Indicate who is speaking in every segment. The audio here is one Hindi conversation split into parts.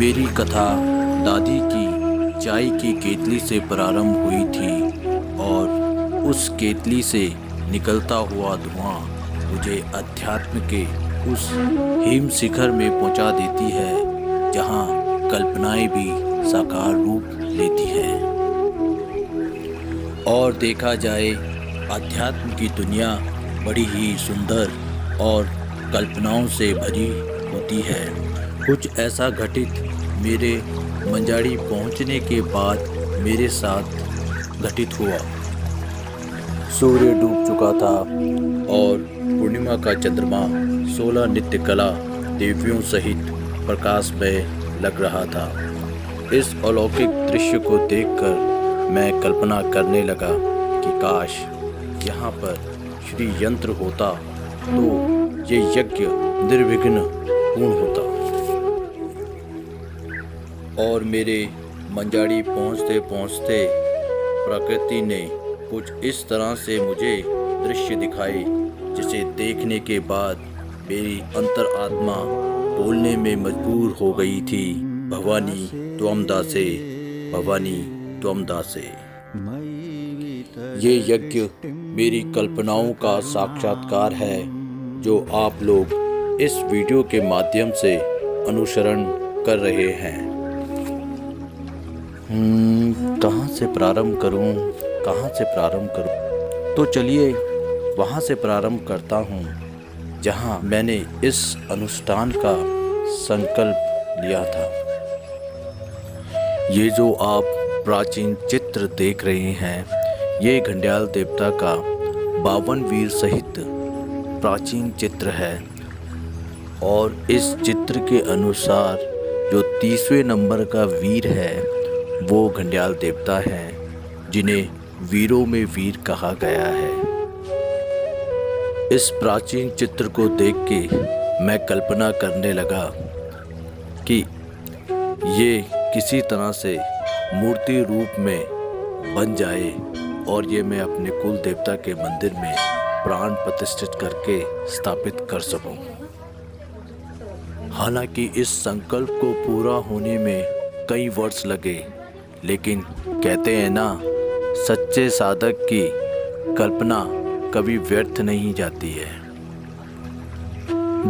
Speaker 1: मेरी कथा दादी की चाय की केतली से प्रारंभ हुई थी और उस केतली से निकलता हुआ धुआं मुझे अध्यात्म के उस हिम शिखर में पहुंचा देती है जहां कल्पनाएं भी साकार रूप लेती है। और देखा जाए अध्यात्म की दुनिया बड़ी ही सुंदर और कल्पनाओं से भरी होती है। कुछ ऐसा घटित मेरे मंजाड़ी पहुंचने के बाद मेरे साथ घटित हुआ। सूर्य डूब चुका था और पूर्णिमा का चंद्रमा 16 नित्य कला देवियों सहित प्रकाश में लग रहा था। इस अलौकिक दृश्य को देखकर मैं कल्पना करने लगा कि काश यहाँ पर श्री यंत्र होता तो ये यज्ञ निर्विघ्न पूर्ण होता। और मेरे मंजाड़ी पहुँचते पहुँचते प्रकृति ने कुछ इस तरह से मुझे दृश्य दिखाए जिसे देखने के बाद मेरी अंतरात्मा बोलने में मजबूर हो गई थी, भवानी त्वं दासे, भवानी त्वं दासे। ये यज्ञ मेरी कल्पनाओं का साक्षात्कार है जो आप लोग इस वीडियो के माध्यम से अनुसरण कर रहे हैं। कहाँ से प्रारंभ करूँ, कहाँ से प्रारंभ करूँ? तो चलिए वहाँ से प्रारंभ करता हूँ जहाँ मैंने इस अनुष्ठान का संकल्प लिया था। ये जो आप प्राचीन चित्र देख रहे हैं, ये घंडियाल देवता का 52 वीर सहित प्राचीन चित्र है। और इस चित्र के अनुसार जो 30वें नंबर का वीर है वो घंडियाल देवता है जिन्हें वीरों में वीर कहा गया है। इस प्राचीन चित्र को देख के मैं कल्पना करने लगा कि ये किसी तरह से मूर्ति रूप में बन जाए और ये मैं अपने कुल देवता के मंदिर में प्राण प्रतिष्ठित करके स्थापित कर सकूं। हालांकि इस संकल्प को पूरा होने में कई वर्ष लगे, लेकिन कहते हैं ना, सच्चे साधक की कल्पना कभी व्यर्थ नहीं जाती है।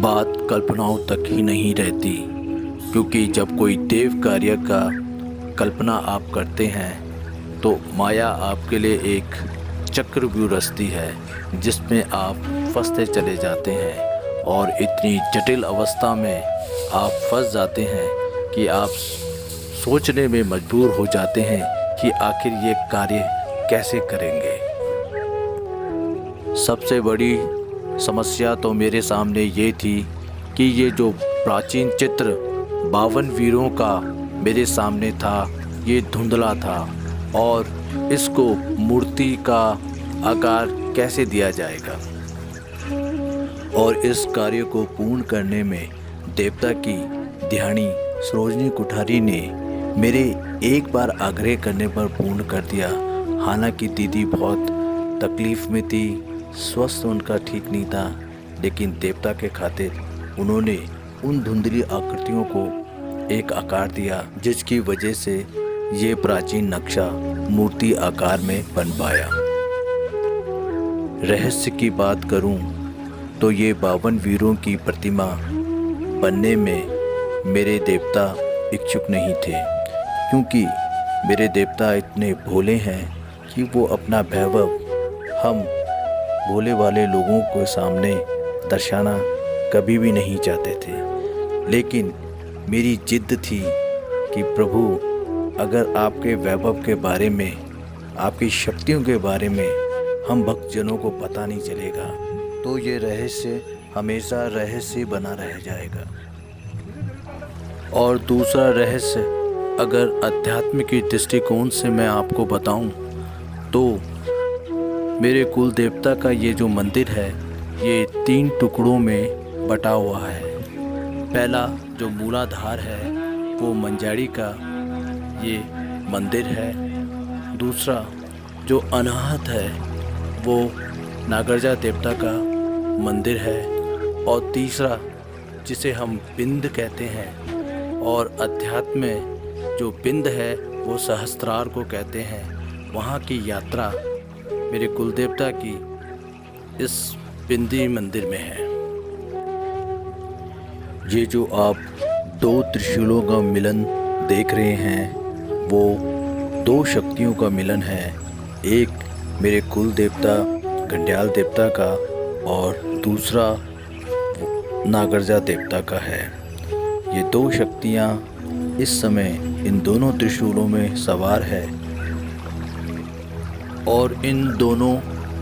Speaker 1: बात कल्पनाओं तक ही नहीं रहती, क्योंकि जब कोई देव कार्य का कल्पना आप करते हैं तो माया आपके लिए एक चक्रव्यूह रचती है जिसमें आप फंसते चले जाते हैं और इतनी जटिल अवस्था में आप फंस जाते हैं कि आप सोचने में मजबूर हो जाते हैं कि आखिर ये कार्य कैसे करेंगे। सबसे बड़ी समस्या तो मेरे सामने ये थी कि ये जो प्राचीन चित्र 52 वीरों का मेरे सामने था, ये धुंधला था और इसको मूर्ति का आकार कैसे दिया जाएगा। और इस कार्य को पूर्ण करने में देवता की ध्यानी सरोजनी कुठारी ने मेरे एक बार आग्रह करने पर पूर्ण कर दिया। हालांकि दीदी बहुत तकलीफ़ में थी, स्वास्थ्य उनका ठीक नहीं था, लेकिन देवता के खातिर उन्होंने उन धुंधली आकृतियों को एक आकार दिया जिसकी वजह से ये प्राचीन नक्शा मूर्ति आकार में बन पाया। रहस्य की बात करूं तो ये 52 वीरों की प्रतिमा बनने में मेरे देवता इच्छुक नहीं थे, क्योंकि मेरे देवता इतने भोले हैं कि वो अपना वैभव हम भोले वाले लोगों के सामने दर्शाना कभी भी नहीं चाहते थे। लेकिन मेरी जिद थी कि प्रभु, अगर आपके वैभव के बारे में, आपकी शक्तियों के बारे में हम भक्तजनों को पता नहीं चलेगा तो ये रहस्य हमेशा रहस्य बना रह जाएगा। और दूसरा रहस्य, अगर अध्यात्म के दृष्टिकोण से मैं आपको बताऊं तो मेरे कुल देवता का ये जो मंदिर है ये 3 टुकड़ों में बटा हुआ है। पहला जो मूलाधार है वो मंजाड़ी का ये मंदिर है। दूसरा जो अनाहत है वो नागरजा देवता का मंदिर है। और तीसरा जिसे हम बिंद कहते हैं और अध्यात्म में जो बिंद है वो सहस्त्रार को कहते हैं। वहाँ की यात्रा मेरे कुल देवता की इस बिंदी मंदिर में है। ये जो आप दो त्रिशूलों का मिलन देख रहे हैं वो दो शक्तियों का मिलन है। एक मेरे कुल देवता घंडियाल देवता का और दूसरा नागरजा देवता का है। ये दो शक्तियाँ इस समय इन दोनों त्रिशूलों में सवार है और इन दोनों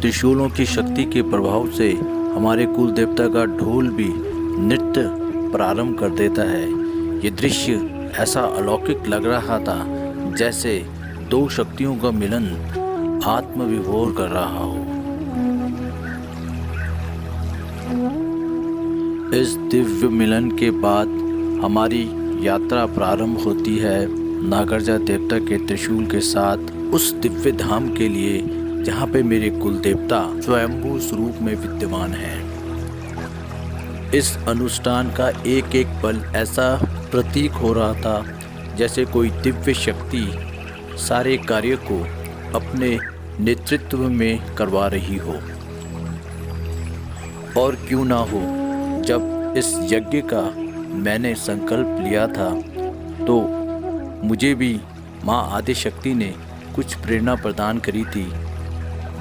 Speaker 1: त्रिशूलों की शक्ति के प्रभाव से हमारे कुल देवता का ढोल भी नृत्य प्रारंभ कर देता है। ये दृश्य ऐसा अलौकिक लग रहा था जैसे दो शक्तियों का मिलन आत्मविभोर कर रहा हो। इस दिव्य मिलन के बाद हमारी यात्रा प्रारंभ होती है नागरजा देवता के त्रिशूल के साथ उस दिव्य धाम के लिए जहाँ पे मेरे कुल देवता स्वयंभू स्वरूप में विद्यमान हैं। इस अनुष्ठान का एक एक पल ऐसा प्रतीक हो रहा था जैसे कोई दिव्य शक्ति सारे कार्य को अपने नेतृत्व में करवा रही हो। और क्यों ना हो, जब इस यज्ञ का मैंने संकल्प लिया था तो मुझे भी माँ आदिशक्ति ने कुछ प्रेरणा प्रदान करी थी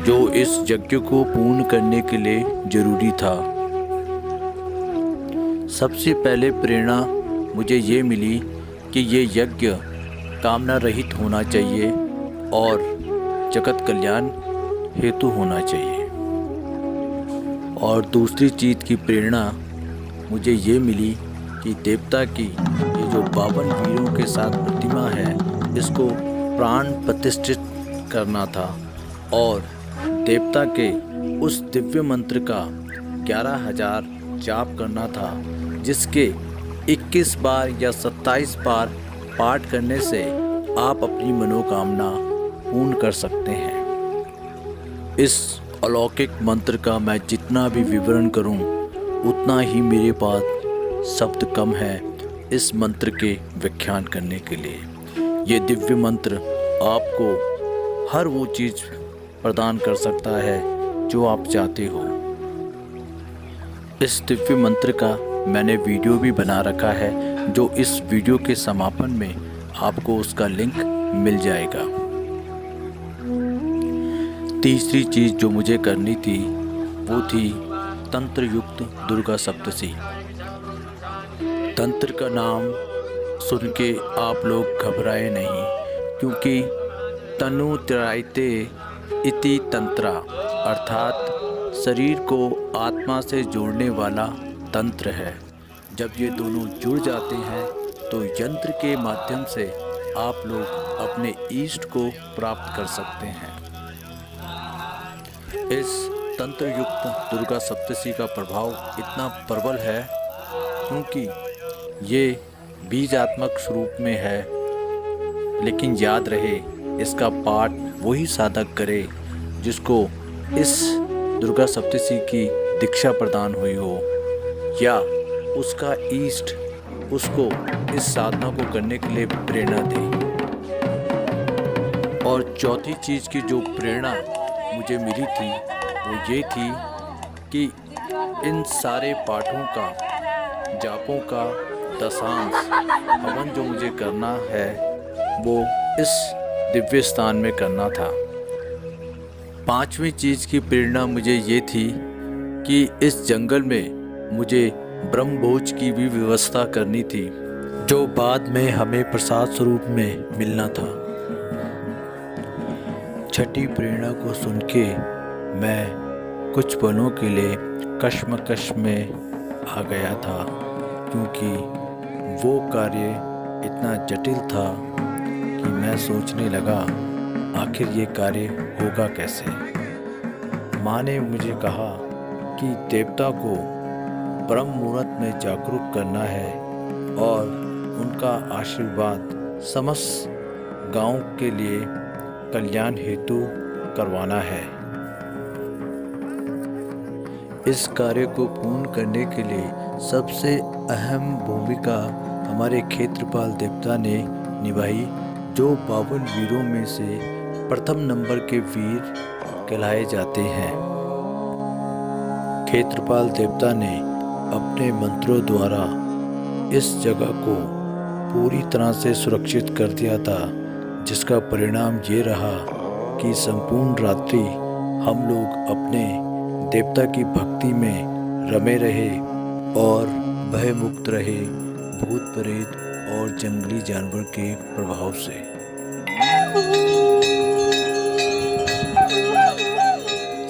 Speaker 1: जो इस यज्ञ को पूर्ण करने के लिए जरूरी था। सबसे पहले प्रेरणा मुझे ये मिली कि ये यज्ञ कामना रहित होना चाहिए और जगत कल्याण हेतु होना चाहिए। और दूसरी चीज़ की प्रेरणा मुझे ये मिली कि देवता की ये जो 52 वीरों के साथ प्रतिमा है इसको प्राण प्रतिष्ठित करना था और देवता के उस दिव्य मंत्र का 11,000 जाप करना था जिसके 21 बार या 27 बार पाठ करने से आप अपनी मनोकामना पूर्ण कर सकते हैं। इस अलौकिक मंत्र का मैं जितना भी विवरण करूं उतना ही मेरे पास शब्द कम है इस मंत्र के व्याख्यान करने के लिए। ये दिव्य मंत्र आपको हर वो चीज़ प्रदान कर सकता है जो आप चाहते हो। इस दिव्य मंत्र का मैंने वीडियो भी बना रखा है जो इस वीडियो के समापन में आपको उसका लिंक मिल जाएगा। तीसरी चीज़ जो मुझे करनी थी वो थी तंत्र युक्त दुर्गा सप्तशी। तंत्र का नाम सुन के आप लोग घबराए नहीं, क्योंकि तनु त्रायते इति तंत्रा अर्थात शरीर को आत्मा से जोड़ने वाला तंत्र है। जब ये दोनों जुड़ जाते हैं तो यंत्र के माध्यम से आप लोग अपने इष्ट को प्राप्त कर सकते हैं। इस तंत्र युक्त दुर्गा सप्तशी का प्रभाव इतना प्रबल है क्योंकि ये बीजात्मक स्वरूप में है, लेकिन याद रहे इसका पाठ वही साधक करे जिसको इस दुर्गा सप्तशी की दीक्षा प्रदान हुई हो या उसका इष्ट उसको इस साधना को करने के लिए प्रेरणा दे। और चौथी चीज़ की जो प्रेरणा मुझे मिली थी वो ये थी कि इन सारे पाठों का, जापों का दशांश हवन जो मुझे करना है वो इस दिव्य स्थान में करना था। पांचवी चीज़ की प्रेरणा मुझे ये थी कि इस जंगल में मुझे ब्रह्मभोज की भी व्यवस्था करनी थी जो बाद में हमें प्रसाद स्वरूप में मिलना था। छठी प्रेरणा को सुन के मैं कुछ पलों के लिए कश्मकश में आ गया था, क्योंकि वो कार्य इतना जटिल था कि मैं सोचने लगा आखिर ये कार्य होगा कैसे। माँ ने मुझे कहा कि देवता को ब्रह्म मुहूर्त में जागरूक करना है और उनका आशीर्वाद समस्त गांव के लिए कल्याण हेतु करवाना है। इस कार्य को पूर्ण करने के लिए सबसे अहम भूमिका हमारे क्षेत्रपाल देवता ने निभाई, जो 52 वीरों में से प्रथम नंबर के वीर कहलाए जाते हैं। क्षेत्रपाल देवता ने अपने मंत्रों द्वारा इस जगह को पूरी तरह से सुरक्षित कर दिया था, जिसका परिणाम ये रहा कि संपूर्ण रात्रि हम लोग अपने देवता की भक्ति में रमे रहे और भयमुक्त रहे भूत प्रेत और जंगली जानवर के प्रभाव से।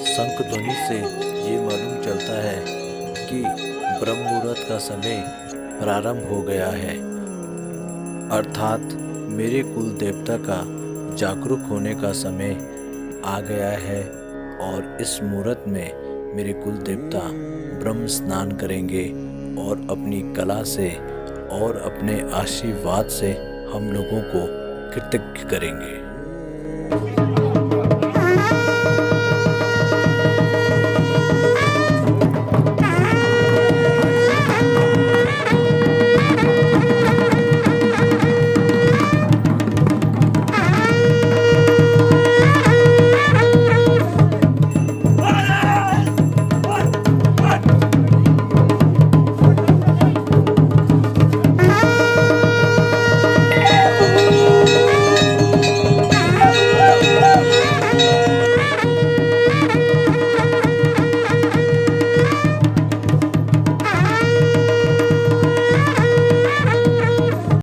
Speaker 1: शंख ध्वनि से ये मालूम चलता है कि ब्रह्म मुहूर्त का समय प्रारंभ हो गया है, अर्थात मेरे कुल देवता का जागरूक होने का समय आ गया है। और इस मुहूर्त में मेरे कुल देवता ब्रह्म स्नान करेंगे और अपनी कला से और अपने आशीर्वाद से हम लोगों को कृतज्ञ करेंगे।